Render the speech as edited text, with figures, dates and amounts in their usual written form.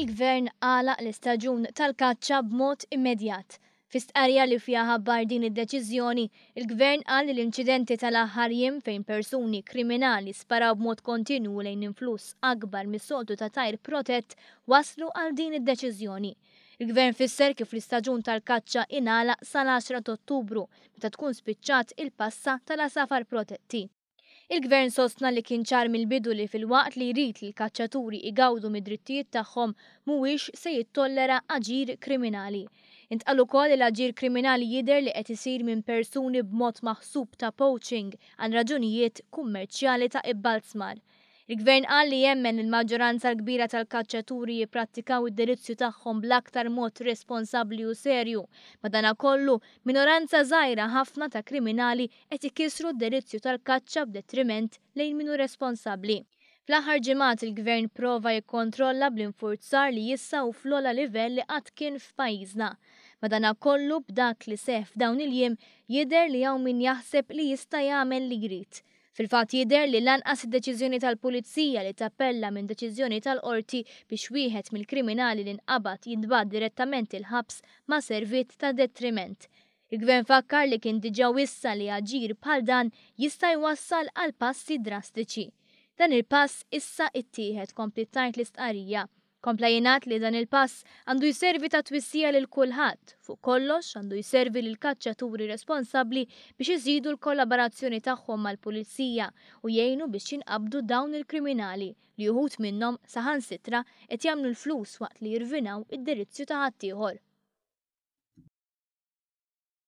Il-Gvern għalaq l-istaġun tal-kaċċa b'mod immedjat. Fi stqarrija li fiha ħabbar din id-deċiżjoni, il-Gvern qal li l-inċidenti tal-aħħar jiem fejn persuni kriminali sparaw b'mod kontinwu lejn influss akbar mis-soltu ta' tajr protett waslu għal din id-deċiżjoni. Il-Gvern fisser kif l-istaġun tal-kaċċa ingħalaq sal-10 ta' Ottubru meta tkun spiċċat il-passa tal-asafar protetti. Il-Gvern sostna li kien ċar mill-bidu li fil-waqt li jrid li l-kaċċaturi igawdu mid-drittijiet tagħhom mhuwiex se jittollera aġir kriminali. Intqal ukoll li l-aġir kriminali jidher li qed isir minn persuni b'mod maħsub ta' poaching għal raġunijiet kummerċjali ta' ibbalzmar. Il-Gvern qal li jemmen il-maġġoranza l-kbira tal-kaċċaturi jipprattikaw id-delizzju tagħhom bl-aktar mod responsabbli u serju. Madankollu minoranza żgħira ħafna ta' kriminali qed ikissru d-delizzju tal-kaċċa b'detriment lejn minu responsabbli. Fl-aħħar ġimgħat il-Gvern prova jikkontrolla bl-infurzar li jissa u fl-ola livell li qatt kien f'pajjiżna. Madankollu b'dak li seħħ f'dawn il-jiem jidher li hawn min jaħseb li jista' jagħmel li jrid. Fil-fatt jidher li lanqas id-deċiżjoni tal-Pulizija li tappella minn deċiżjoni tal-qorti biex wieħed mill-kriminali li nqabad jintbagħat direttament il-ħabs ma servit ta' detriment. Il-Gvern fakkar li kien diġà wissa li aġir bħal dan jista' jwassal għal passi drastiċi. Dan il-pass issa ittieħed kompli tajt l-istqarrija. Kompla jingħad li dan il-pass għandu jservi ta' twissija lil kulħadd, fuq kollox għandu jservi lil kaċċaturi responsabbli biex iżidu l-kollaborazzjoni tagħhom mal-pulizija u jgħinu biex jinqabdu dawn il-kriminali li wħud minnhom saħansitra qed jagħmlu l-flus waqt li jirvinaw id-dirizzju ta' ħaddieħor.